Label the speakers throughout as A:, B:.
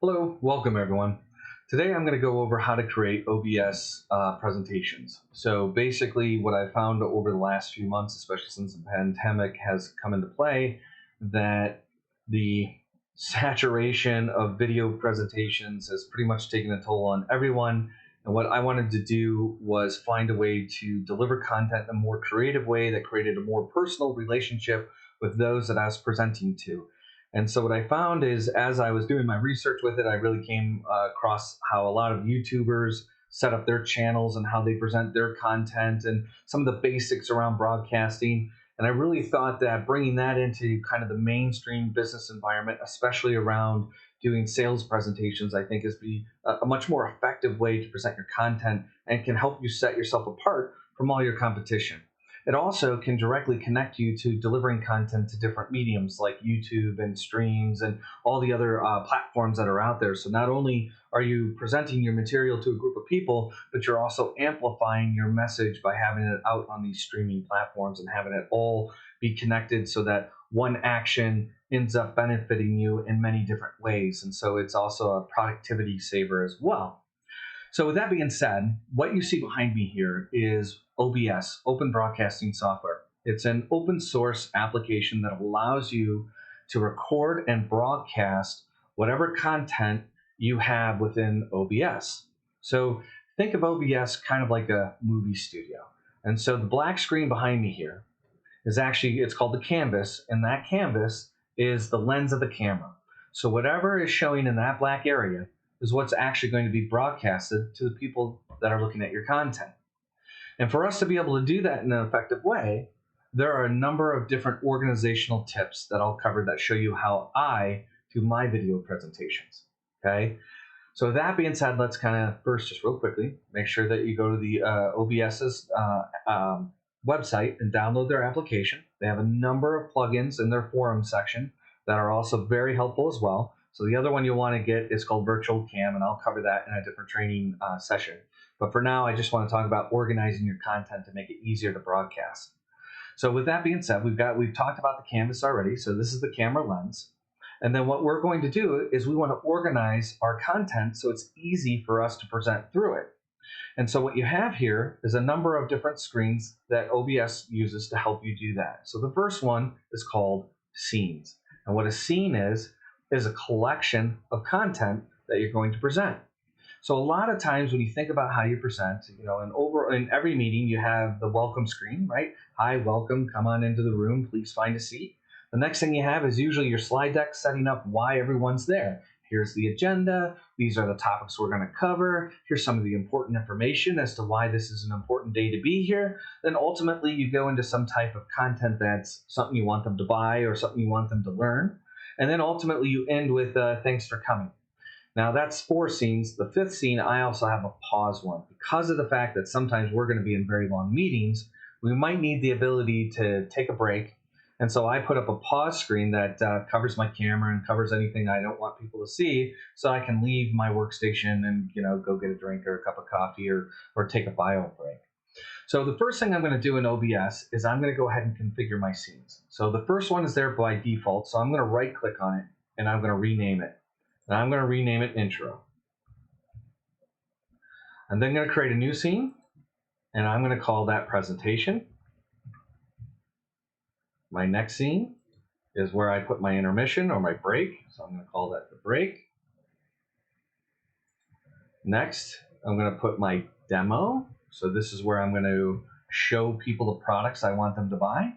A: Hello, welcome everyone. Today I'm going to go over how to create OBS presentations. So basically what I found over the last few months, especially since the pandemic has come into play, that the saturation of video presentations has pretty much taken a toll on everyone. And what I wanted to do was find a way to deliver content in a more creative way that created a more personal relationship with those that I was presenting to. And so what I found is, as I was doing my research with it, I really came across how a lot of YouTubers set up their channels and how they present their content and some of the basics around broadcasting. And I really thought that bringing that into kind of the mainstream business environment, especially around doing sales presentations, I think is be a much more effective way to present your content and can help you set yourself apart from all your competition. It also can directly connect you to delivering content to different mediums like YouTube and streams and all the other platforms that are out there. So not only are you presenting your material to a group of people, but you're also amplifying your message by having it out on these streaming platforms and having it all be connected so that one action ends up benefiting you in many different ways. And so it's also a productivity saver as well. So with that being said, what you see behind me here is OBS, Open Broadcasting Software. It's an open source application that allows you to record and broadcast whatever content you have within OBS. So think of OBS kind of like a movie studio. And so the black screen behind me here is actually, it's called the canvas, and that canvas is the lens of the camera. So whatever is showing in that black area is what's actually going to be broadcasted to the people that are looking at your content. And for us to be able to do that in an effective way, there are a number of different organizational tips that I'll cover that show you how I do my video presentations, okay? So with that being said, let's kind of first, just real quickly, make sure that you go to the OBS's website and download their application. They have a number of plugins in their forum section that are also very helpful as well. So the other one you'll want to get is called VirtualCam, and I'll cover that in a different training session. But for now, I just want to talk about organizing your content to make it easier to broadcast. So with that being said, we've talked about the canvas already. So this is the camera lens. And then what we're going to do is we want to organize our content so it's easy for us to present through it. And so what you have here is a number of different screens that OBS uses to help you do that. So the first one is called scenes. And what a scene is a collection of content that you're going to present. So a lot of times when you think about how you present, in every meeting you have the welcome screen, right? Hi, welcome, come on into the room, please find a seat. The next thing you have is usually your slide deck setting up why everyone's there. Here's the agenda, these are the topics we're going to cover, here's some of the important information as to why this is an important day to be here. Then ultimately you go into some type of content that's something you want them to buy or something you want them to learn. And then ultimately you end with thanks for coming. Now that's 4 scenes. The 5th scene, I also have a pause one. Because of the fact that sometimes we're going to be in very long meetings, we might need the ability to take a break. And so I put up a pause screen that covers my camera and covers anything I don't want people to see, so I can leave my workstation and go get a drink or a cup of coffee or take a bio break. So the first thing I'm going to do in OBS is I'm going to go ahead and configure my scenes. So the first one is there by default, so I'm going to right click on it and I'm going to rename it. And I'm going to rename it Intro. I'm then going to create a new scene and I'm going to call that Presentation. My next scene is where I put my intermission or my break, so I'm going to call that the break. Next, I'm going to put my demo. So this is where I'm going to show people the products I want them to buy.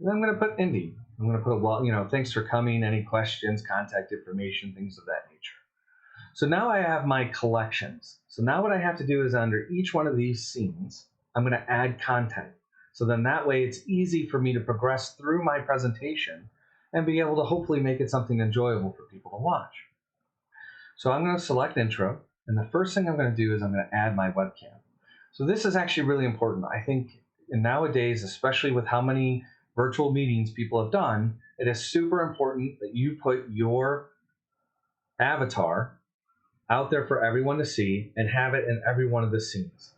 A: And I'm going to put indie. I'm going to put, thanks for coming, any questions, contact information, things of that nature. So now I have my collections. So now what I have to do is under each one of these scenes, I'm going to add content. So then that way it's easy for me to progress through my presentation and be able to hopefully make it something enjoyable for people to watch. So I'm going to select Intro, and the first thing I'm going to do is I'm going to add my webcam. So this is actually really important. I think nowadays, especially with how many virtual meetings people have done, it is super important that you put your avatar out there for everyone to see and have it in every one of the scenes.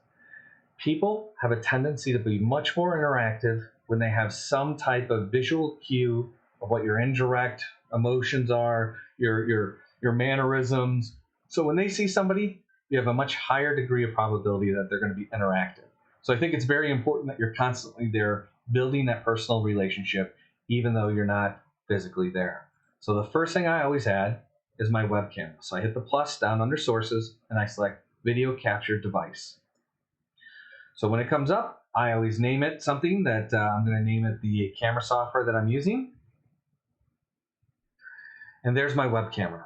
A: People have a tendency to be much more interactive when they have some type of visual cue of what your indirect emotions are, your your mannerisms. So when they see somebody, you have a much higher degree of probability that they're going to be interactive. So I think it's very important that you're constantly there building that personal relationship, even though you're not physically there. So the first thing I always add is my webcam. So I hit the plus down under sources and I select video capture device. So when it comes up, I always name it something that I'm going to name it the camera software that I'm using. And there's my web camera.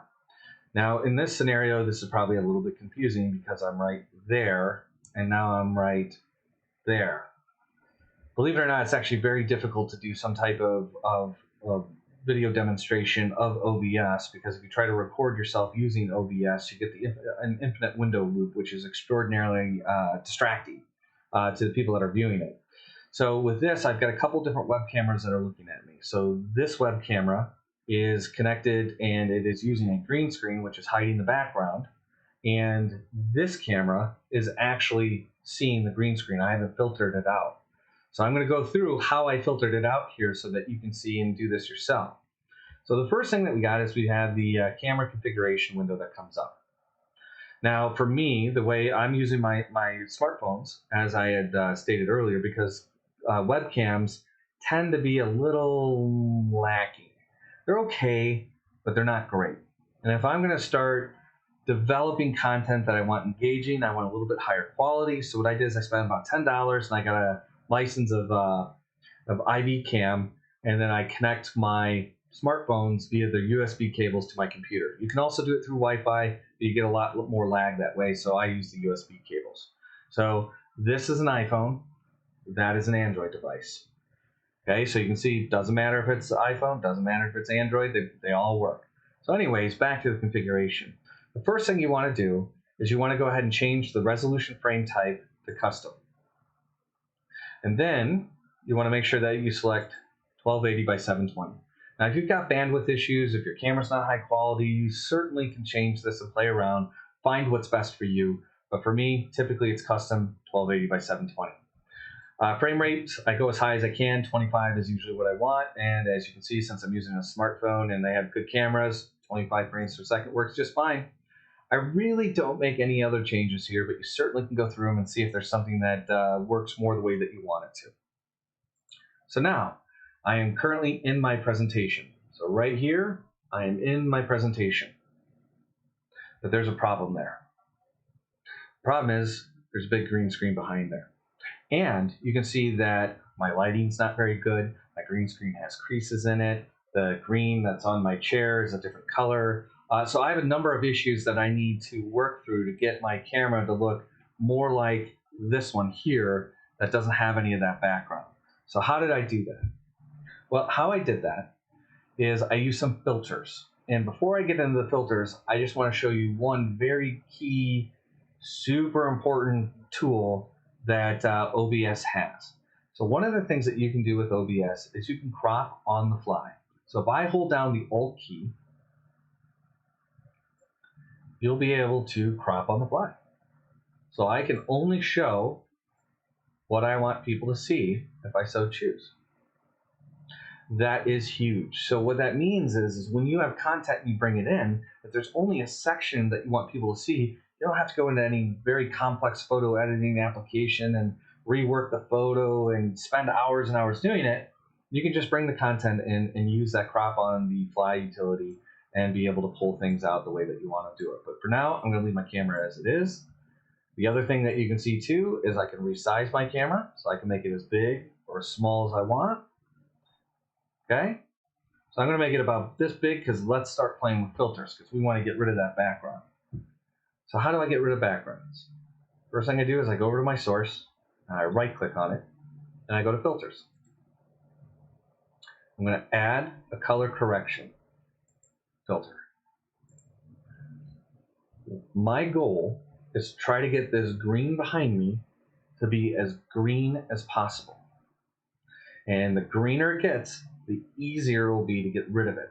A: Now in this scenario, this is probably a little bit confusing because I'm right there and now I'm right there. Believe it or not, it's actually very difficult to do some type of video demonstration of OBS, because if you try to record yourself using OBS, you get an infinite window loop, which is extraordinarily distracting to the people that are viewing it. So with this, I've got a couple different web cameras that are looking at me. So this web camera is connected and it is using a green screen, which is hiding the background. And this camera is actually seeing the green screen. I haven't filtered it out. So I'm going to go through how I filtered it out here so that you can see and do this yourself. So the first thing that we got is we have the camera configuration window that comes up. Now for me, the way I'm using my smartphones, as I had stated earlier, because webcams tend to be a little lacking. They're okay, but they're not great. And if I'm going to start developing content that I want engaging, I want a little bit higher quality. So what I did is I spent about $10 and I got a license of IV cam, and then I connect my smartphones via the USB cables to my computer. You can also do it through Wi-Fi, but you get a lot more lag that way, so I use the USB cables. So this is an iPhone, that is an Android device. Okay, so you can see, doesn't matter if it's iPhone, doesn't matter if it's Android, they all work. So anyways, back to the configuration. The first thing you want to do is you want to go ahead and change the resolution frame type to custom. And then you want to make sure that you select 1280 by 720. Now, if you've got bandwidth issues, if your camera's not high quality, you certainly can change this and play around, find what's best for you. But for me, typically it's custom 1280 by 720. Frame rate, I go as high as I can. 25 is usually what I want. And as you can see, since I'm using a smartphone and they have good cameras, 25 frames per second works just fine. I really don't make any other changes here, but you certainly can go through them and see if there's something that works more the way that you want it to. So now, I am currently in my presentation. So right here, I am in my presentation. But there's a problem there. The problem is, there's a big green screen behind there. And you can see that my lighting's not very good. My green screen has creases in it. The green that's on my chair is a different color. So I have a number of issues that I need to work through to get my camera to look more like this one here that doesn't have any of that background. So how did I do that? Well, how I did that is I used some filters. And before I get into the filters, I just want to show you one very key, super important tool that OBS has. So one of the things that you can do with OBS is you can crop on the fly. So if I hold down the Alt key, you'll be able to crop on the fly. So I can only show what I want people to see if I so choose. That is huge. So what that means is when you have content and you bring it in, if there's only a section that you want people to see, you don't have to go into any very complex photo editing application and rework the photo and spend hours and hours doing it. You can just bring the content in and use that crop on the fly utility and be able to pull things out the way that you want to do it. But for now, I'm going to leave my camera as it is. The other thing that you can see too is I can resize my camera, so I can make it as big or as small as I want. Okay, so I'm going to make it about this big because let's start playing with filters because we want to get rid of that background. So how do I get rid of backgrounds? First thing I do is I go over to my source and I right click on it and I go to filters. I'm going to add a color correction filter. My goal is to try to get this green behind me to be as green as possible. And the greener it gets, the easier it will be to get rid of it.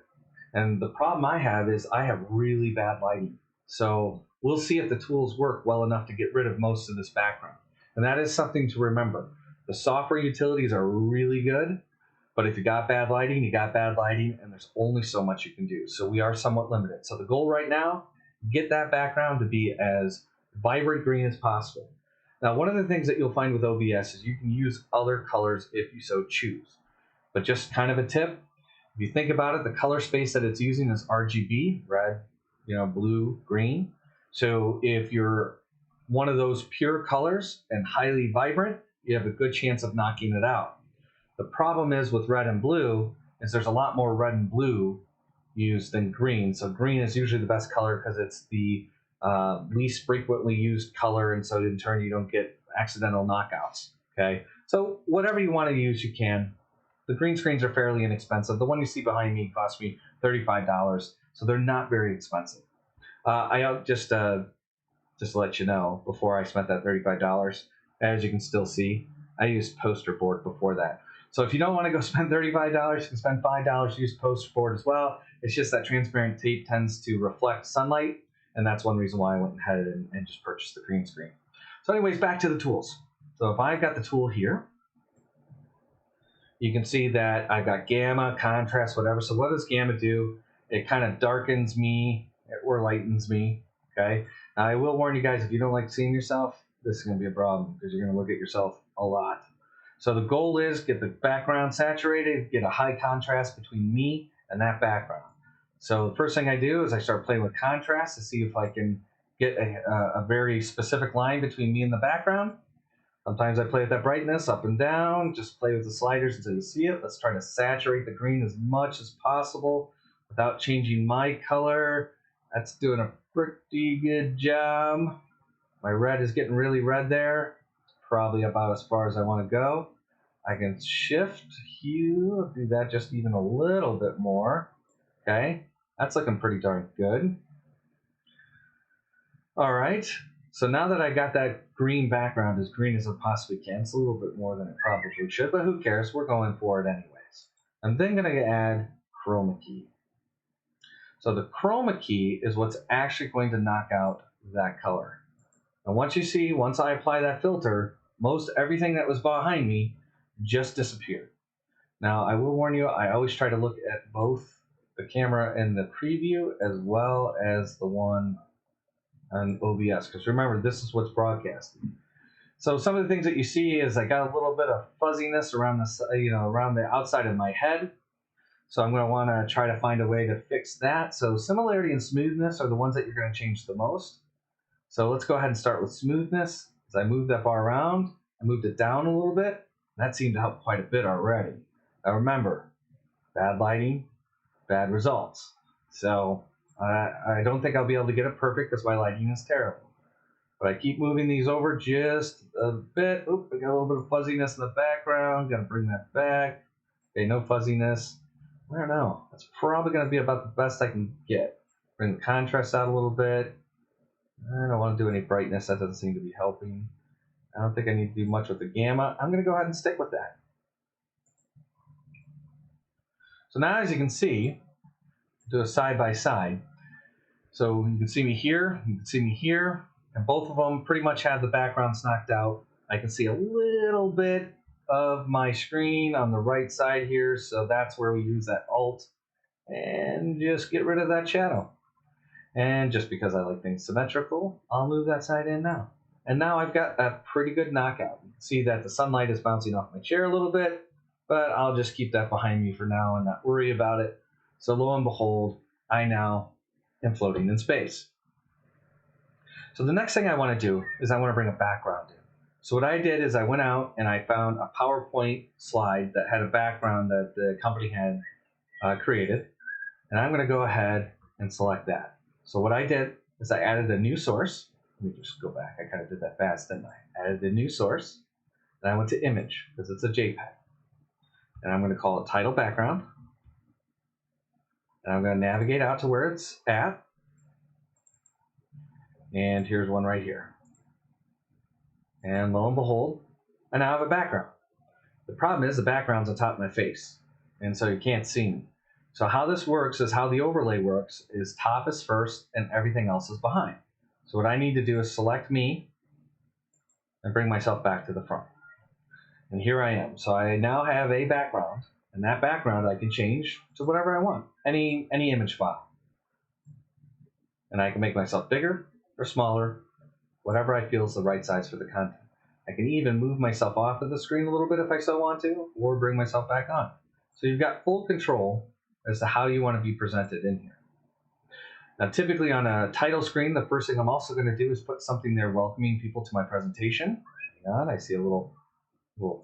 A: And the problem I have is I have really bad lighting. So we'll see if the tools work well enough to get rid of most of this background. And that is something to remember. The software utilities are really good, But if you got bad lighting, you got bad lighting, and there's only so much you can do. So we are somewhat limited. So the goal right now, get that background to be as vibrant green as possible. Now, one of the things that you'll find with OBS is you can use other colors if you so choose. But just kind of a tip, if you think about it, the color space that it's using is RGB, red, blue, green. So if you're one of those pure colors and highly vibrant, you have a good chance of knocking it out. The problem is with red and blue is there's a lot more red and blue used than green. So green is usually the best color because it's the least frequently used color, and so in turn you don't get accidental knockouts. Okay, so whatever you want to use, you can. The green screens are fairly inexpensive. The one you see behind me cost me $35, so they're not very expensive. I just to let you know, before I spent that $35, as you can still see, I used poster board before that. So if you don't want to go spend $35, you can spend $5, use poster board as well. It's just that transparent tape tends to reflect sunlight, and that's one reason why I went ahead and just purchased the green screen. So anyways, back to the tools. So if I've got the tool here, you can see that I've got gamma, contrast, whatever. So what does gamma do? It kind of darkens me or lightens me, okay? Now, I will warn you guys, if you don't like seeing yourself, this is going to be a problem because you're going to look at yourself a lot. So the goal is get the background saturated, get a high contrast between me and that background. So the first thing I do is I start playing with contrast to see if I can get a very specific line between me and the background. Sometimes I play with that brightness up and down, just play with the sliders until you see it. Let's try to saturate the green as much as possible without changing my color. That's doing a pretty good job. My red is getting really red there. Probably about as far as I want to go. I can shift hue, do that just even a little bit more. Okay, that's looking pretty darn good. All right, so now that I got that green background as green as it possibly can, it's a little bit more than it probably should, but who cares? We're going for it anyways. I'm then going to add chroma key. So the chroma key is what's actually going to knock out that color. And once I apply that filter, most everything that was behind me just disappeared. Now, I will warn you, I always try to look at both the camera in the preview as well as the one on OBS, because remember, this is what's broadcasting. So some of the things that you see is I got a little bit of fuzziness around the outside of my head. So I'm going to want to try to find a way to fix that. So similarity and smoothness are the ones that you're going to change the most. So let's go ahead and start with smoothness. As I move that bar around, I moved it down a little bit. That seemed to help quite a bit already. Now remember, bad lighting, bad results. So I don't think I'll be able to get it perfect because my lighting is terrible. But I keep moving these over just a bit. Oop, I got a little bit of fuzziness in the background. Got to bring that back. Okay, no fuzziness. I don't know. That's probably going to be about the best I can get. Bring the contrast out a little bit. I don't want to do any brightness. That doesn't seem to be helping. I don't think I need to do much with the gamma. I'm going to go ahead and stick with that. So now, as you can see, do a side by side. So you can see me here, you can see me here, and both of them pretty much have the backgrounds knocked out. I can see a little bit of my screen on the right side here, so that's where we use that Alt and just get rid of that shadow. And just because I like things symmetrical, I'll move that side in now. And now I've got a pretty good knockout. You can see that the sunlight is bouncing off my chair a little bit, but I'll just keep that behind me for now and not worry about it. So lo and behold, I now am floating in space. So the next thing I want to do is I want to bring a background in. So what I did is I went out and I found a PowerPoint slide that had a background that the company had created. And I'm going to go ahead and select that. So what I did is I added a new source. Let me just go back. I kind of did that fast, didn't I? Added a new source. And I went to image because it's a JPEG. And I'm going to call it title background. And I'm going to navigate out to where it's at. And here's one right here. And lo and behold, I now have a background. The problem is the background's on top of my face. And so you can't see me. So how this works is how the overlay works is top is first and everything else is behind. So what I need to do is select me and bring myself back to the front. And here I am. So I now have a background And that background I can change to whatever I want, any image file. And I can make myself bigger or smaller, whatever I feel is the right size for the content. I can even move myself off of the screen a little bit if I so want to, or bring myself back on. So you've got full control as to how you want to be presented in here. Now, typically on a title screen, the first thing I'm also going to do is put something there welcoming people to my presentation. Hang on, I see a little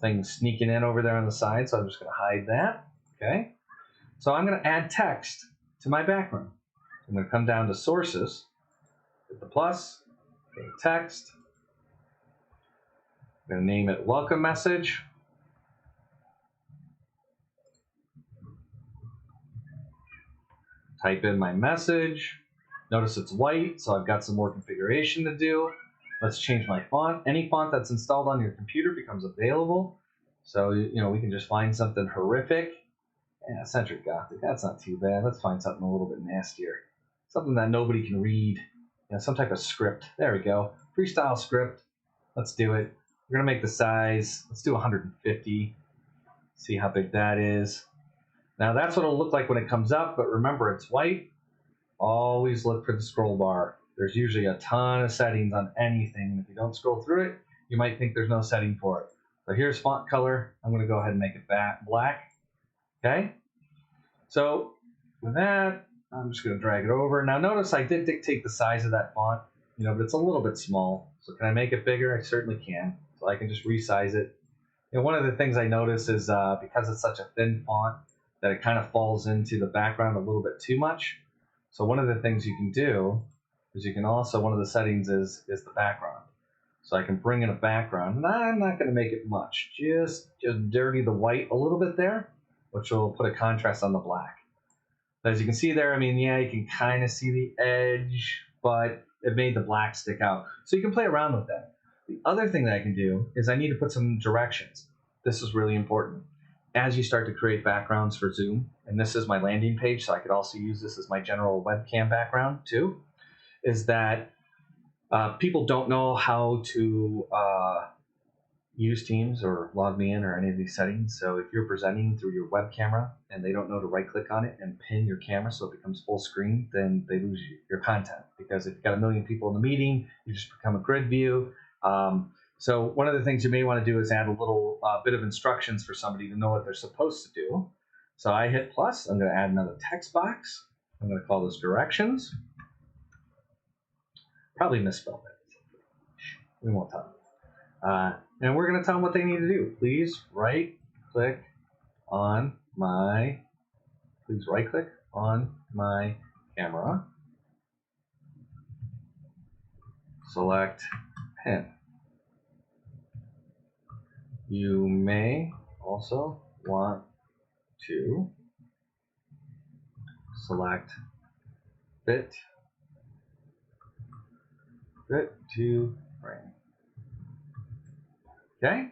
A: thing sneaking in over there on the side, so I'm just going to hide that. Okay. So I'm going to add text to my background. I'm going to come down to sources, hit the plus, go to text. I'm going to name it welcome message. Type in my message. Notice it's white, so I've got some more configuration to do. Let's change my font. Any font that's installed on your computer becomes available. So, we can just find something horrific. Yeah, Centric Gothic, that's not too bad. Let's find something a little bit nastier. Something that nobody can read. Some type of script. There we go. Freestyle script. Let's do it. We're going to make the size. Let's do 150. See how big that is. Now that's what it'll look like when it comes up, but remember it's white. Always look for the scroll bar. There's usually a ton of settings on anything, and if you don't scroll through it, you might think there's no setting for it. So here's font color. I'm going to go ahead and make it black. Okay? So with that, I'm just going to drag it over. Now notice I did dictate the size of that font, but it's a little bit small. So can I make it bigger? I certainly can. So I can just resize it. One of the things I notice is because it's such a thin font that it kind of falls into the background a little bit too much. So one of the things you can do is you can also, one of the settings is the background. So I can bring in a background. I'm not going to make it much. Just dirty the white a little bit there, which will put a contrast on the black. As you can see there, you can kind of see the edge, but it made the black stick out. So you can play around with that. The other thing that I can do is I need to put some directions. This is really important. As you start to create backgrounds for Zoom, and this is my landing page, so I could also use this as my general webcam background too, is that people don't know how to use Teams or log me in or any of these settings. So if you're presenting through your web camera and they don't know to right click on it and pin your camera so it becomes full screen, then they lose your content. Because if you've got a million people in the meeting, you just become a grid view. So one of the things you may want to do is add a little bit of instructions for somebody to know what they're supposed to do. So I hit plus. I'm going to add another text box. I'm going to call this directions. Probably misspelled it. We won't tell them. And we're going to tell them what they need to do. Please right click on my camera. Select pin. You may also want to select fit to frame. Okay?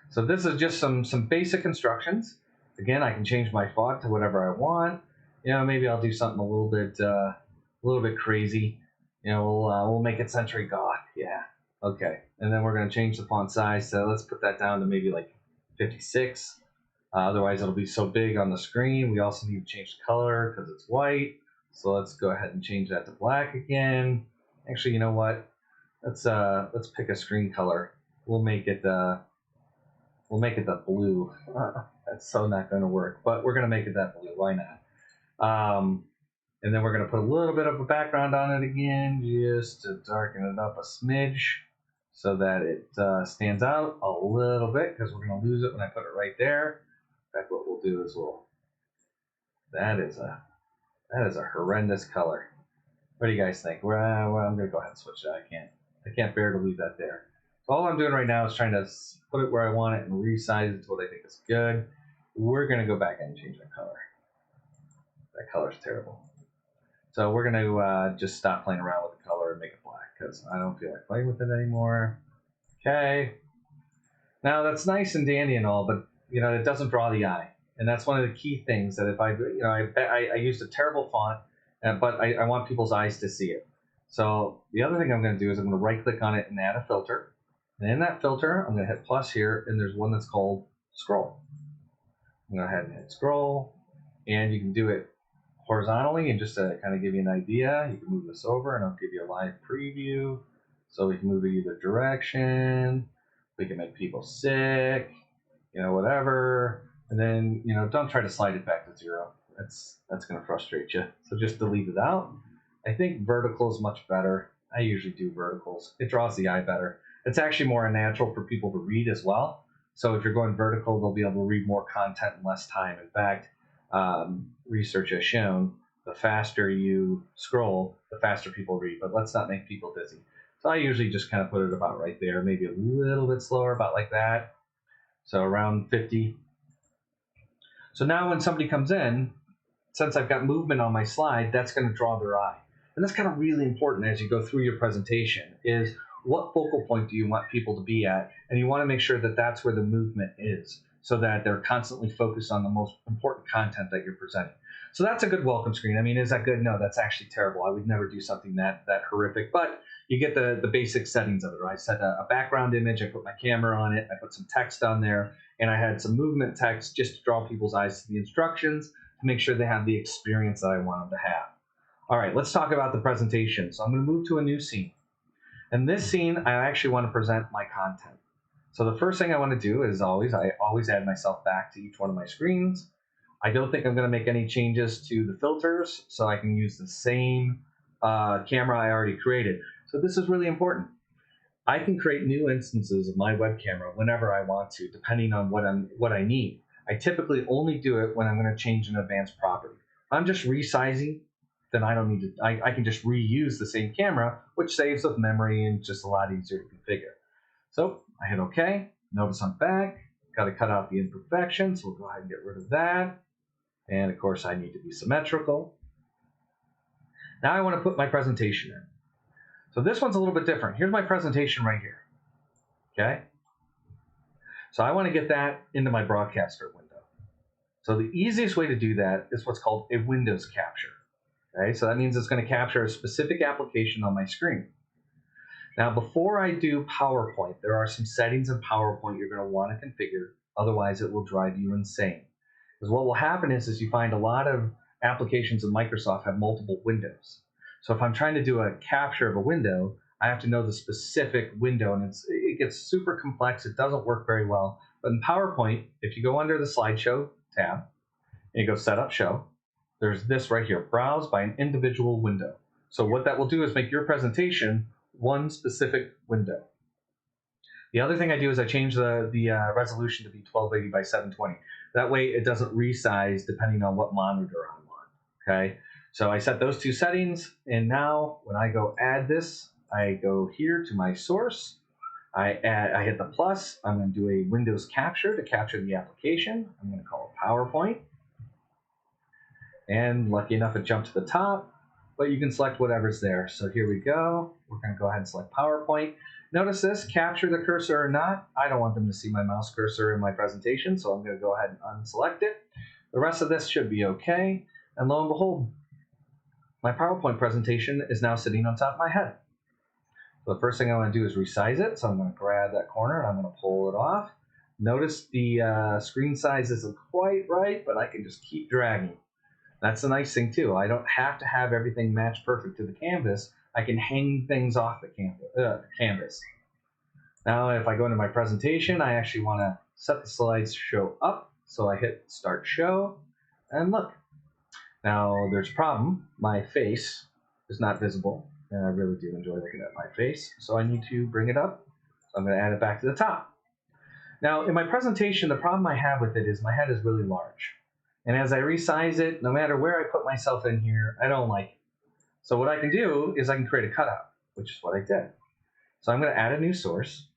A: So this is just some basic instructions. Again, I can change my font to whatever I want. Maybe I'll do something a little bit crazy. We'll make it Century Goth. Yeah. Okay. And then we're going to change the font size. So let's put that down to maybe like 56. Otherwise, it'll be so big on the screen. We also need to change the color because it's white. So let's go ahead and change that to black again. Actually, you know what? Let's pick a screen color. We'll make it the blue. That's so not going to work, but we're going to make it that blue. Why not? And then we're going to put a little bit of a background on it again, just to darken it up a smidge so that it stands out a little bit, because we're going to lose it when I put it right there. In fact, what we'll do is that is a horrendous color. What do you guys think? Well, I'm going to go ahead and switch that. I can't bear to leave that there. So all I'm doing right now is trying to put it where I want it and resize it to what I think is good. We're going to go back and change that color. That color is terrible. So we're going to just stop playing around with the color and make it black, because I don't feel like playing with it anymore. Okay. Now that's nice and dandy and all, but it doesn't draw the eye. And that's one of the key things, that if I used a terrible font, but I want people's eyes to see it. So the other thing I'm going to do is I'm going to right click on it and add a filter. And in that filter, I'm going to hit plus here, and there's one that's called scroll. Go ahead and hit scroll, and you can do it horizontally, and just to kind of give you an idea, you can move this over and I'll give you a live preview. So we can move it either direction, we can make people sick, whatever. And then, don't try to slide it back to 0. That's going to frustrate you. So just delete it out. I think vertical is much better. I usually do verticals. It draws the eye better. It's actually more natural for people to read as well. So if you're going vertical, they'll be able to read more content in less time. In fact, research has shown the faster you scroll, the faster people read. But let's not make people dizzy. So I usually just kind of put it about right there, maybe a little bit slower, about like that. So around 50. So now when somebody comes in, since I've got movement on my slide, that's going to draw their eye. And that's kind of really important as you go through your presentation, is what focal point do you want people to be at? And you want to make sure that that's where the movement is, so that they're constantly focused on the most important content that you're presenting. So that's a good welcome screen. I mean, is that good? No, that's actually terrible. I would never do something that horrific, but you get the basic settings of it, right? I set a background image, I put my camera on it, I put some text on there, and I had some movement text just to draw people's eyes to the instructions to make sure they have the experience that I want them to have. All right, let's talk about the presentation. So I'm going to move to a new scene. In this scene, I actually want to present my content. So the first thing I want to do is I always add myself back to each one of my screens. I don't think I'm going to make any changes to the filters, so I can use the same camera I already created. So this is really important. I can create new instances of my web camera whenever I want to, depending on what I need. I typically only do it when I'm going to change an advanced property. If I'm just resizing, then I don't need to. I can just reuse the same camera, which saves up memory and just a lot easier to configure. So I hit OK. Notice I'm back. Got to cut out the imperfections. So we'll go ahead and get rid of that. And of course, I need to be symmetrical. Now I want to put my presentation in. So this one's a little bit different. Here's my presentation right here. Okay. So I want to get that into my broadcaster window. So the easiest way to do that is what's called a Windows capture. Okay, so that means it's going to capture a specific application on my screen. Now, before I do PowerPoint, there are some settings in PowerPoint you're going to want to configure. Otherwise, it will drive you insane. Because what will happen is you find a lot of applications in Microsoft have multiple windows. So if I'm trying to do a capture of a window, I have to know the specific window, and it gets super complex. It doesn't work very well. But in PowerPoint, if you go under the Slideshow tab, and you go Setup Show, there's this right here, Browse by an individual window. So what that will do is make your presentation one specific window. The other thing I do is I change the resolution to be 1280 by 720. That way it doesn't resize depending on what monitor I'm on, okay? So I set those two settings, and now when I go add this, I go here to my source, I hit the plus, I'm going to do a Windows capture to capture the application. I'm going to call it PowerPoint. And lucky enough, it jumped to the top, but you can select whatever's there. So here we go. We're going to go ahead and select PowerPoint. Notice this, capture the cursor or not. I don't want them to see my mouse cursor in my presentation, so I'm going to go ahead and unselect it. The rest of this should be okay. And lo and behold, my PowerPoint presentation is now sitting on top of my head. So the first thing I want to do is resize it. So I'm going to grab that corner and I'm going to pull it off. Notice the screen size isn't quite right, but I can just keep dragging. That's the nice thing too. I don't have to have everything match perfect to the canvas. I can hang things off the canvas. Now, if I go into my presentation, I actually want to set the slides show up. So I hit Start Show, and look. Now, there's a problem. My face is not visible, and I really do enjoy looking at my face. So I need to bring it up. So I'm going to add it back to the top. Now, in my presentation, the problem I have with it is my head is really large. And as I resize it, no matter where I put myself in here, I don't like it. So what I can do is I can create a cutout, which is what I did. So I'm going to add a new source.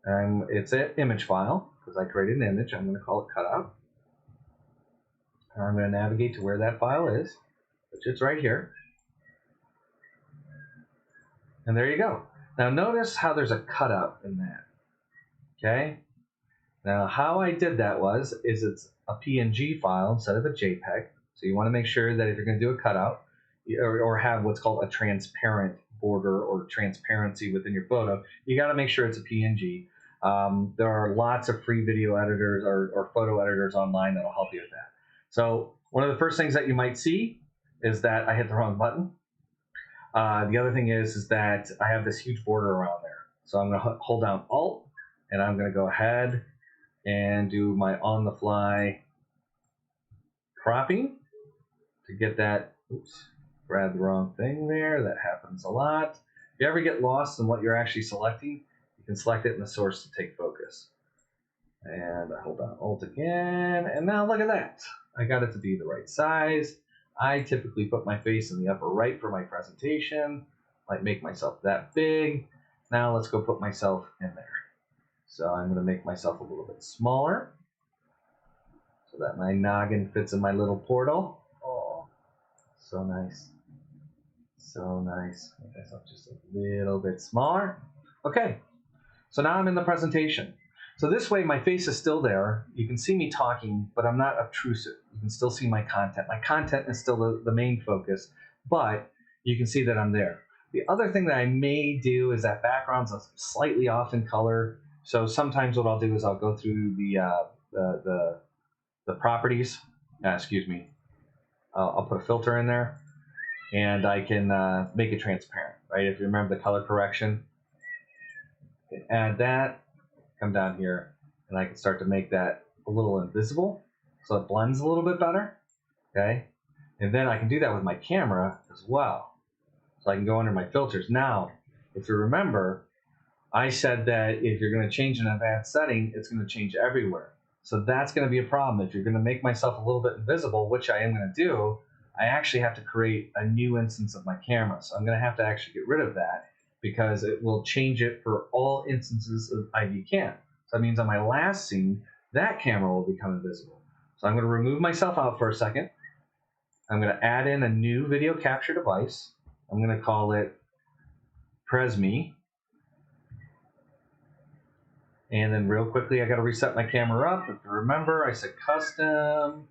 A: It's an image file, because I created an image. I'm going to call it cutout. And I'm going to navigate to where that file is, which is right here. And there you go. Now notice how there's a cutout in that. Okay? Now how I did that is it's a PNG file instead of a JPEG. So you want to make sure that if you're going to do a cutout or have what's called a transparent border or transparency within your photo, you got to make sure it's a PNG. There are lots of free video editors or photo editors online that'll help you with that. So one of the first things that you might see is that I hit the wrong button. The other thing is that I have this huge border around there. So I'm going to hold down Alt, and I'm going to go ahead and do my on-the-fly cropping to get that. Oops, grab the wrong thing there. That happens a lot. If you ever get lost in what you're actually selecting, you can select it in the source to take focus. And I hold down Alt again, and now look at that. I got it to be the right size. I typically put my face in the upper right for my presentation. Might make myself that big. Now let's go put myself in there. So I'm going to make myself a little bit smaller so that my noggin fits in my little portal. Oh, so nice. So nice. Make myself just a little bit smaller. Okay, so now I'm in the presentation. So this way my face is still there. You can see me talking, but I'm not obtrusive. You can still see my content. My content is still the main focus, but you can see that I'm there. The other thing that I may do is that background's slightly off in color. So sometimes what I'll do is I'll go through the properties. Excuse me. I'll put a filter in there, and I can make it transparent. Right? If you remember the color correction, you can add that. Come down here, and I can start to make that a little invisible, so it blends a little bit better. Okay, and then I can do that with my camera as well. So I can go under my filters. Now, if you remember, I said that if you're going to change an advanced setting, it's going to change everywhere. So that's going to be a problem. If you're going to make myself a little bit invisible, which I am going to do, I actually have to create a new instance of my camera. So I'm going to have to actually get rid of that because it will change it for all instances of IV Cam. So that means on my last scene, that camera will become invisible. So I'm going to remove myself out for a second. I'm going to add in a new video capture device. I'm going to call it Presme. And then real quickly, I got to reset my camera up. If you remember, I said custom,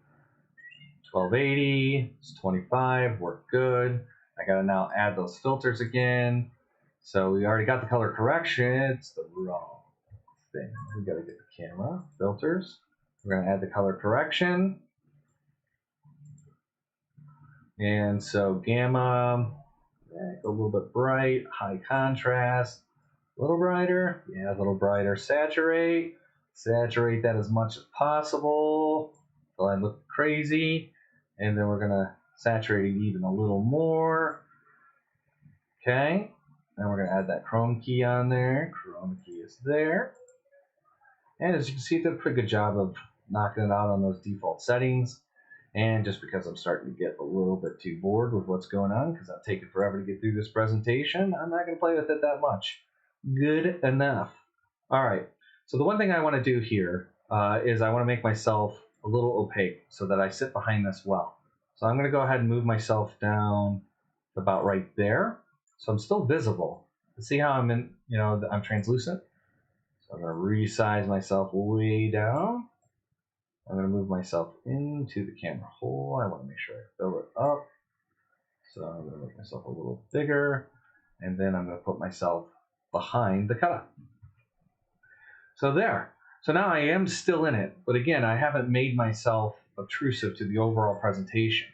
A: 1280, it's 25, worked good. I got to now add those filters again. So we already got the color correction. It's the wrong thing. We got to get the camera, filters. We're going to add the color correction. And so gamma, go a little bit bright, high contrast, a little brighter, yeah, a little brighter. Saturate that as much as possible so I look crazy. And then we're going to saturate it even a little more. Okay, then we're going to add that chrome key on there. Chrome key is there. And as you can see, it did a pretty good job of knocking it out on those default settings. And just because I'm starting to get a little bit too bored with what's going on, because I've taken forever to get through this presentation, I'm not going to play with it that much. Good enough. All right, so the one thing I want to do here is I want to make myself a little opaque so that I sit behind this well. So I'm going to go ahead and move myself down about right there. So I'm still visible. See how I'm in, I'm translucent? So I'm going to resize myself way down. I'm going to move myself into the camera hole. I want to make sure I fill it up. So I'm going to make myself a little bigger. And then I'm going to put myself behind the cutout. So there. So now I am still in it. But again, I haven't made myself obtrusive to the overall presentation.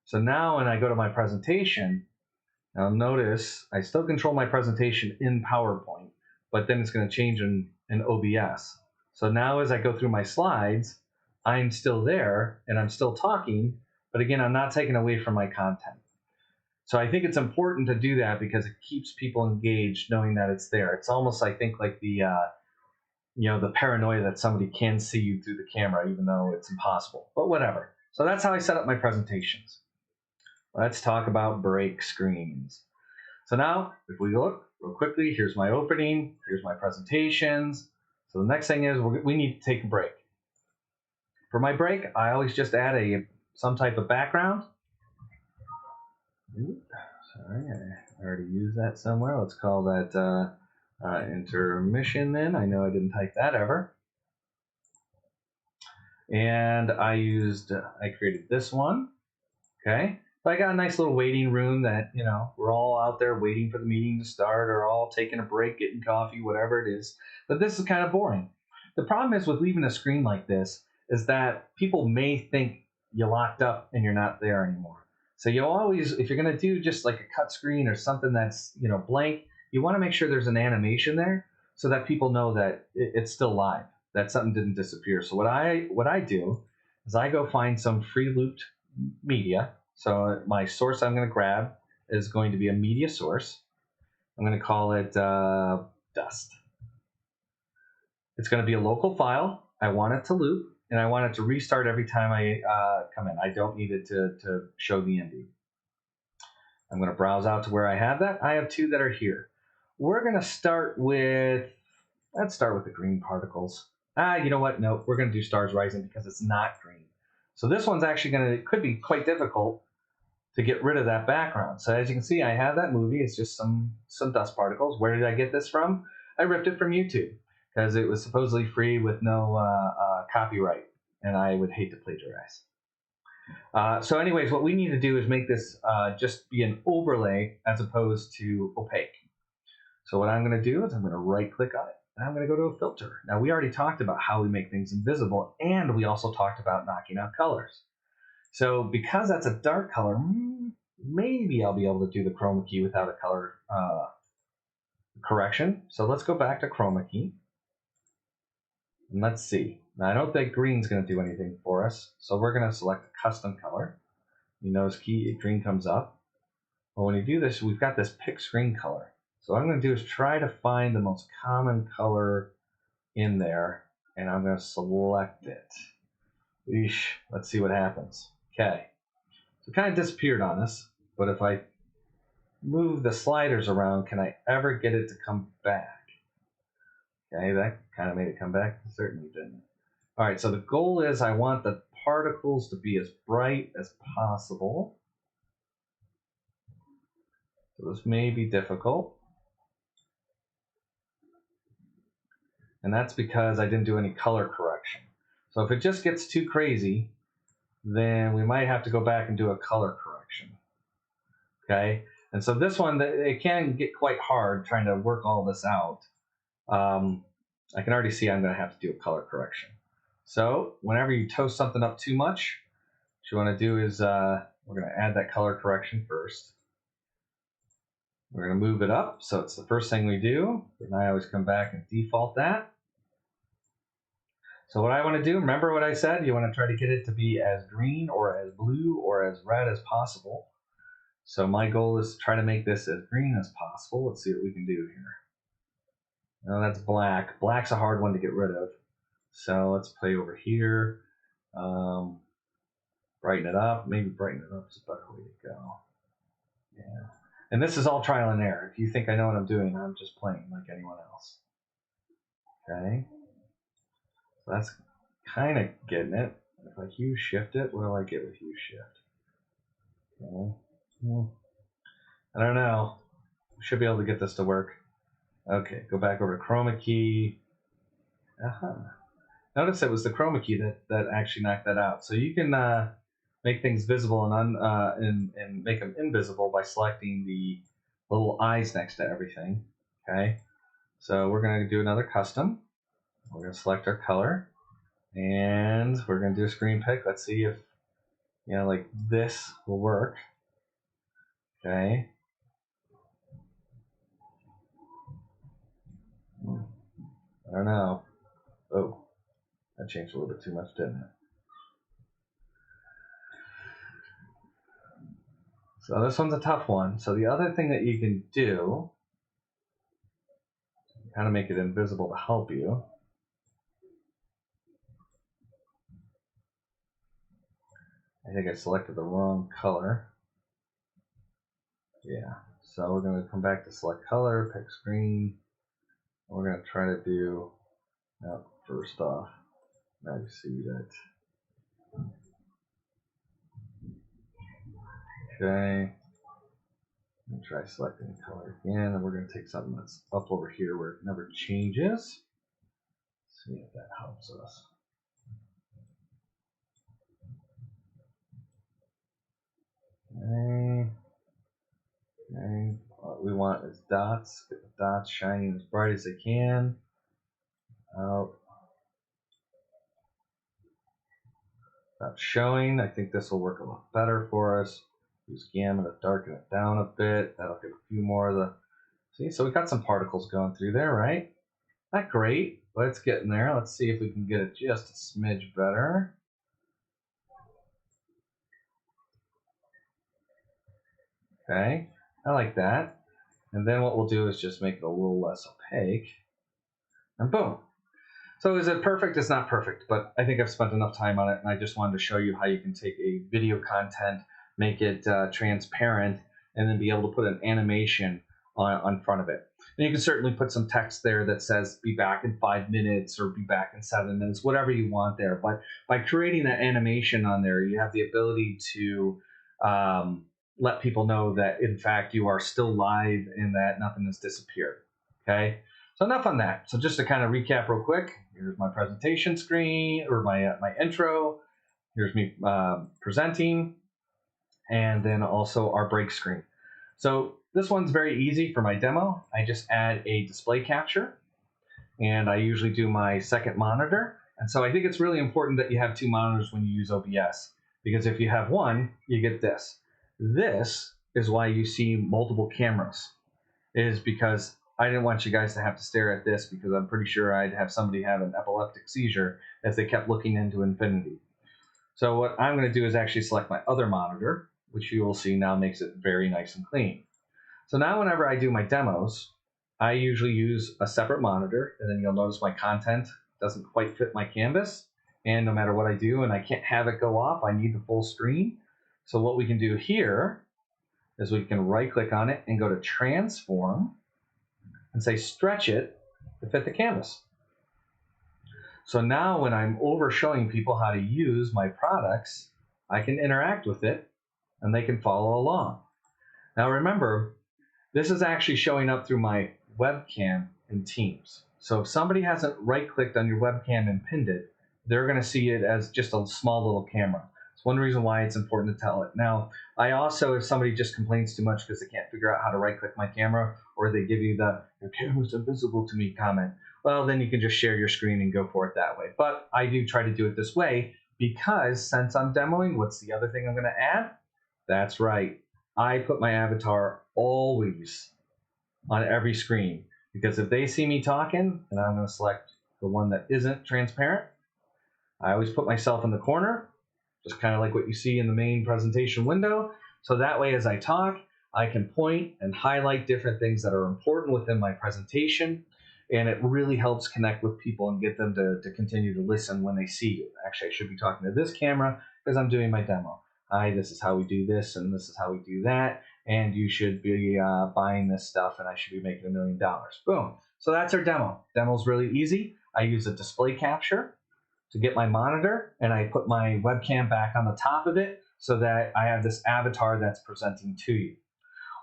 A: So now when I go to my presentation, now notice I still control my presentation in PowerPoint, but then it's going to change in OBS. So now as I go through my slides, I'm still there and I'm still talking, but again, I'm not taking away from my content. So I think it's important to do that because it keeps people engaged knowing that it's there. It's almost, I think, like the paranoia that somebody can see you through the camera, even though it's impossible, but whatever. So that's how I set up my presentations. Let's talk about break screens. So now, if we look real quickly, here's my opening, here's my presentations. So the next thing is we need to take a break. For my break, I always just add some type of background. Oops, sorry, I already used that somewhere. Let's call that intermission then. I know I didn't type that ever. And I created this one, okay? So I got a nice little waiting room that, you know, we're all out there waiting for the meeting to start or all taking a break, getting coffee, whatever it is. But this is kind of boring. The problem is with leaving a screen like this is that people may think you locked up and you're not there anymore. So you always, if you're going to do just like a cut screen or something that's, you know, blank, you want to make sure there's an animation there so that people know that it's still live, that something didn't disappear. So what I do is I go find some free looped media. So my source I'm going to grab is going to be a media source. I'm going to call it dust. It's going to be a local file. I want it to loop, and I want it to restart every time I come in. I don't need it to show the ending. I'm going to browse out to where I have that. I have two that are here. We're going to start with, let's start with the green particles. You know what? No, we're going to do stars rising because it's not green. So this one's actually could be quite difficult to get rid of that background. So as you can see, I have that movie. It's just some dust particles. Where did I get this from? I ripped it from YouTube because it was supposedly free with no copyright, and I would hate to plagiarize. So anyways, what we need to do is make this just be an overlay as opposed to opaque. So what I'm going to do is I'm going to right click on it, and I'm going to go to a filter. Now we already talked about how we make things invisible, and we also talked about knocking out colors. So because that's a dark color, maybe I'll be able to do the chroma key without a color correction. So let's go back to chroma key. And let's see. Now I don't think green's going to do anything for us. So we're going to select a custom color. You notice green comes up. Well, when you do this, we've got this pick screen color. So what I'm going to do is try to find the most common color in there. And I'm going to select it. Eesh, let's see what happens. Okay. So it kind of disappeared on us, but if I move the sliders around, can I ever get it to come back? Okay, that kind of made it come back. It certainly didn't. All right, so the goal is I want the particles to be as bright as possible. So this may be difficult. And that's because I didn't do any color correction. So if it just gets too crazy, then we might have to go back and do a color correction. Okay, and so this one, it can get quite hard trying to work all this out. I can already see I'm going to have to do a color correction. So whenever you toast something up too much, what you want to do is we're going to add that color correction first. We're going to move it up, so it's the first thing we do. And I always come back and default that. So what I want to do, remember what I said, you want to try to get it to be as green or as blue or as red as possible. So my goal is to try to make this as green as possible. Let's see what we can do here. Now that's black. Black's a hard one to get rid of. So let's play over here. Brighten it up. Maybe brighten it up is a better way to go. Yeah. And this is all trial and error. If you think I know what I'm doing, I'm just playing like anyone else. Okay. So that's kind of getting it. If I hue shift it, what do I get with hue shift? Okay. I don't know. Should be able to get this to work. Okay, go back over to chroma key. Notice it was the chroma key that actually knocked that out. So you can make things visible and make them invisible by selecting the little eyes next to everything. Okay, so we're going to do another custom. We're going to select our color, and we're going to do a screen pick. Let's see if, you know, like this will work. Okay. I don't know. Oh, that changed a little bit too much, didn't it? So this one's a tough one. So the other thing that you can do, kind of make it invisible to help you. I think I selected the wrong color. Yeah, so we're going to come back to select color, pick screen. We're going to try to do, first off, now you see that. Okay, I'm going to try selecting color again, and we're going to take something that's up over here where it never changes. See if that helps us. Okay. Okay. What we want is dots. Get the dots shining as bright as they can. Out. That's showing. I think this will work a lot better for us. Use gamma to darken it down a bit. That'll get a few more of the. See, so we got some particles going through there, right? Not great, but it's getting there. Let's see if we can get it just a smidge better. Okay, I like that. And then what we'll do is just make it a little less opaque. And boom. So is it perfect? It's not perfect, but I think I've spent enough time on it, and I just wanted to show you how you can take a video content, make it transparent, and then be able to put an animation on front of it. And you can certainly put some text there that says be back in 5 minutes or be back in 7 minutes, whatever you want there. But by creating that animation on there, you have the ability to let people know that, in fact, you are still live and that nothing has disappeared. Okay? So enough on that. So just to kind of recap real quick, here's my presentation screen, or my intro. Here's me presenting, and then also our break screen. So this one's very easy for my demo. I just add a display capture, and I usually do my second monitor. And so I think it's really important that you have 2 monitors when you use OBS, because if you have one, you get this. This is why you see multiple cameras, is because I didn't want you guys to have to stare at this, because I'm pretty sure I'd have somebody have an epileptic seizure as they kept looking into infinity. So what I'm going to do is actually select my other monitor, which you will see now makes it very nice and clean. So now whenever I do my demos, I usually use a separate monitor, and then you'll notice my content doesn't quite fit my canvas. And no matter what I do, and I can't have it go off, I need the full screen. So what we can do here is we can right click on it and go to transform and say stretch it to fit the canvas. So now when I'm over showing people how to use my products, I can interact with it and they can follow along. Now remember, this is actually showing up through my webcam in Teams. So if somebody hasn't right-clicked on your webcam and pinned it, they're going to see it as just a small little camera. It's one reason why it's important to tell it. Now, I also, if somebody just complains too much because they can't figure out how to right-click my camera, or they give you the "your camera's invisible to me" comment, well, then you can just share your screen and go for it that way. But I do try to do it this way because since I'm demoing, what's the other thing I'm going to add? That's right. I put my avatar always on every screen, because if they see me talking, and I'm going to select the one that isn't transparent, I always put myself in the corner, just kind of like what you see in the main presentation window. So that way, as I talk, I can point and highlight different things that are important within my presentation, and it really helps connect with people and get them to continue to listen when they see you. Actually, I should be talking to this camera because I'm doing my demo. Hi, this is how we do this, and this is how we do that, and you should be buying this stuff, and I should be making $1 million. Boom. So that's our demo. Demo's really easy. I use a display capture to get my monitor, and I put my webcam back on the top of it so that I have this avatar that's presenting to you.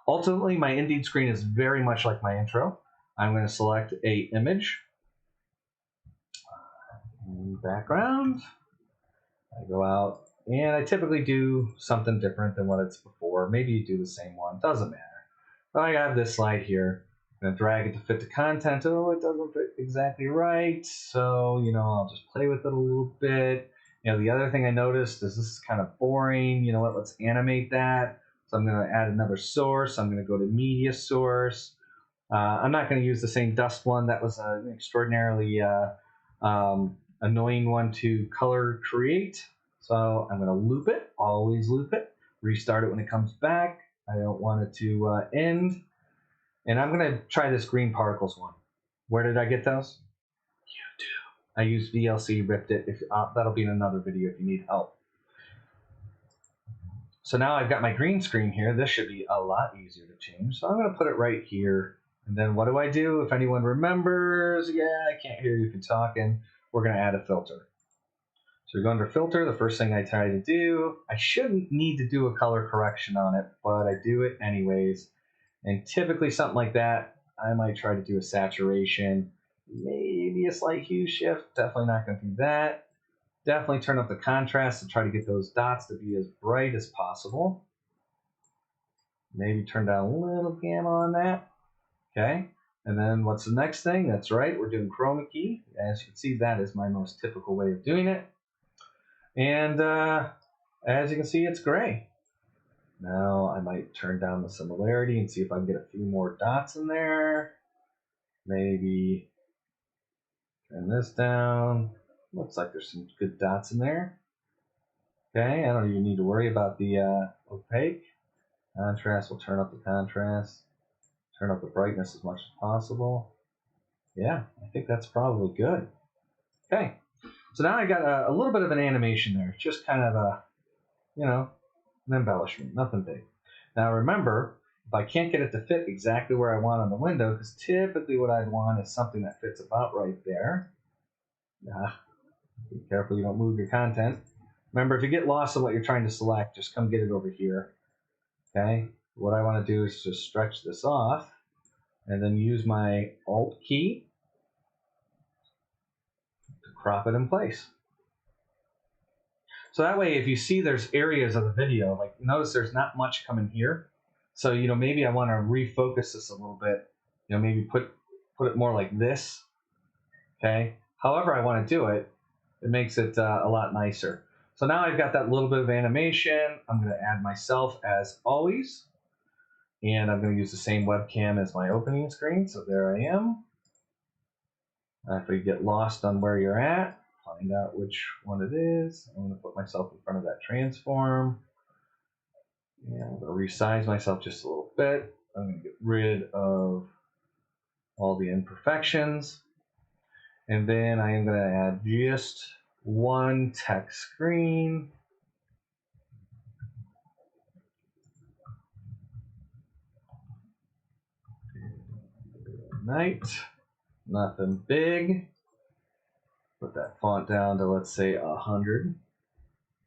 A: Ultimately, my Indeed screen is very much like my intro. I'm going to select a image, background. I go out, and I typically do something different than what it's before. Maybe you do the same one, doesn't matter. But I have this slide here. I'm going to drag it to fit the content. Oh, it doesn't fit exactly right. So, I'll just play with it a little bit. The other thing I noticed is this is kind of boring. You know what? Let's animate that. So I'm going to add another source. I'm going to go to media source. I'm not going to use the same dust one. That was an extraordinarily annoying one to color create. So I'm going to loop it, always loop it, restart it when it comes back. I don't want it to end. And I'm going to try this green particles one. Where did I get those? YouTube. I used VLC, ripped it. That'll be in another video if you need help. So now I've got my green screen here. This should be a lot easier to change. So I'm going to put it right here. And then what do? If anyone remembers, I can't hear you if you're talking, we're going to add a filter. So we go under filter. The first thing I try to do, I shouldn't need to do a color correction on it, but I do it anyways. And typically something like that, I might try to do a saturation, maybe a slight hue shift. Definitely not going to do that. Definitely turn up the contrast to try to get those dots to be as bright as possible. Maybe turn down a little gamma on that. Okay. And then what's the next thing? That's right, we're doing chroma key. As you can see, that is my most typical way of doing it. And as you can see, it's gray. Now I might turn down the similarity and see if I can get a few more dots in there. Maybe turn this down. Looks like there's some good dots in there. Okay, I don't even need to worry about the opaque. Contrast, we'll turn up the contrast. Turn up the brightness as much as possible. Yeah, I think that's probably good. Okay, so now I got a little bit of an animation there. Just kind of a, an embellishment, nothing big. Now remember, if I can't get it to fit exactly where I want on the window, because typically what I'd want is something that fits about right there. Be careful you don't move your content. Remember, if you get lost in what you're trying to select, just come get it over here. Okay, what I want to do is just stretch this off and then use my Alt key to crop it in place. So that way, if you see there's areas of the video, like notice there's not much coming here. So, maybe I want to refocus this a little bit. Maybe put it more like this. Okay. However I want to do it, it makes it a lot nicer. So now I've got that little bit of animation. I'm going to add myself as always. And I'm going to use the same webcam as my opening screen. So there I am. If you get lost on where you're at, find out which one it is. I'm going to put myself in front of that transform. And I'm going to resize myself just a little bit. I'm going to get rid of all the imperfections. And then I am going to add just one text screen. Night. Nothing big. Put that font down to, let's say, 100.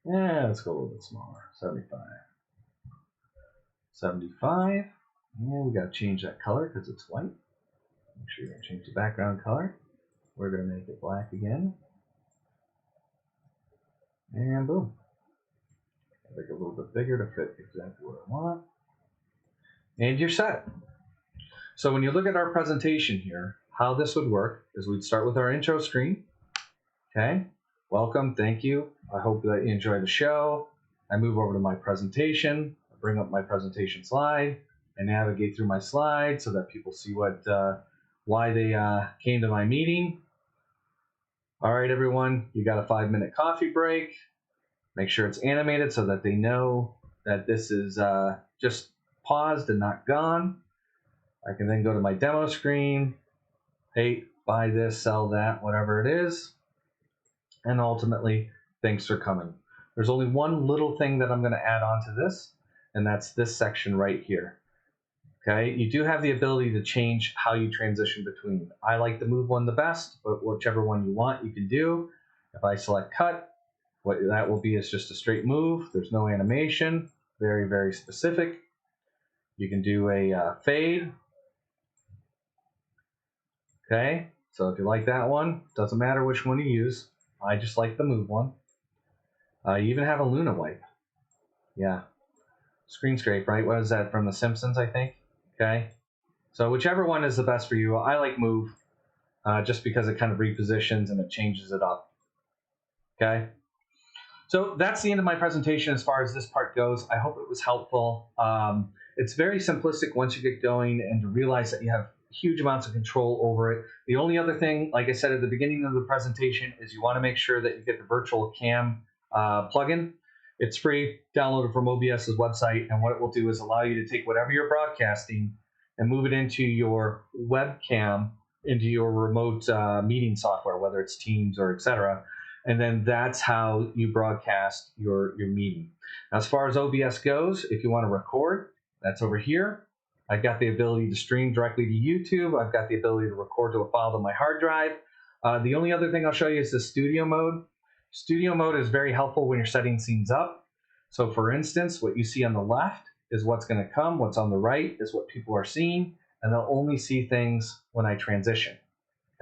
A: Yeah, let's go a little bit smaller. 75. 75. And we got to change that color because it's white. Make sure you change the background color. We're going to make it black again. And boom. Make it a little bit bigger to fit exactly what I want. And you're set. So when you look at our presentation here, how this would work is we'd start with our intro screen. Okay. Welcome. Thank you. I hope that you enjoy the show. I move over to my presentation. I bring up my presentation slide. I navigate through my slides so that people see why they came to my meeting. All right, everyone, you got a 5-minute coffee break. Make sure it's animated so that they know that this is just paused and not gone. I can then go to my demo screen. Hey, buy this, sell that, whatever it is. And ultimately, thanks for coming. There's only one little thing that I'm going to add on to this, and that's this section right here. Okay, you do have the ability to change how you transition between. I like the move one the best, but whichever one you want, you can do. If I select cut, what that will be is just a straight move. There's no animation, very, very specific. You can do a fade. Okay, so if you like that one, doesn't matter which one you use. I just like the move one. You even have a Luna wipe. Yeah, screen scrape, right? What is that, from The Simpsons, I think? Okay, so whichever one is the best for you. I like move just because it kind of repositions and it changes it up. Okay, so that's the end of my presentation as far as this part goes. I hope it was helpful. It's very simplistic once you get going and to realize that you have huge amounts of control over it. The only other thing, like I said at the beginning of the presentation, is you want to make sure that you get the VirtualCam plugin. It's free, download it from OBS's website, and what it will do is allow you to take whatever you're broadcasting and move it into your webcam, into your remote meeting software, whether it's Teams or etc. And then that's how you broadcast your meeting. Now, as far as OBS goes, if you want to record, that's over here. I've got the ability to stream directly to YouTube. I've got the ability to record to a file to my hard drive. The only other thing I'll show you is the studio mode. Studio mode is very helpful when you're setting scenes up. So for instance, what you see on the left is what's going to come. What's on the right is what people are seeing, and they'll only see things when I transition.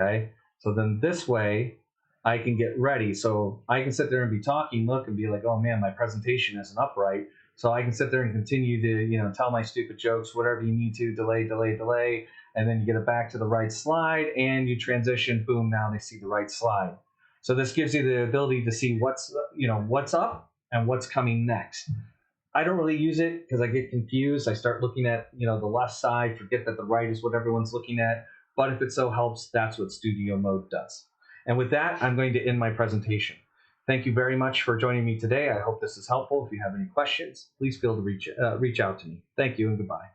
A: Okay, so then this way I can get ready. So I can sit there and be talking, look, and be like, oh man, my presentation isn't upright. So I can sit there and continue to, tell my stupid jokes, whatever you need to, delay, and then you get it back to the right slide and you transition, boom, now they see the right slide. So this gives you the ability to see what's up and what's coming next. I don't really use it because I get confused. I start looking at, the left side, forget that the right is what everyone's looking at. But if it so helps, that's what Studio Mode does. And with that, I'm going to end my presentation. Thank you very much for joining me today. I hope this is helpful. If you have any questions, please feel to reach out to me. Thank you and goodbye.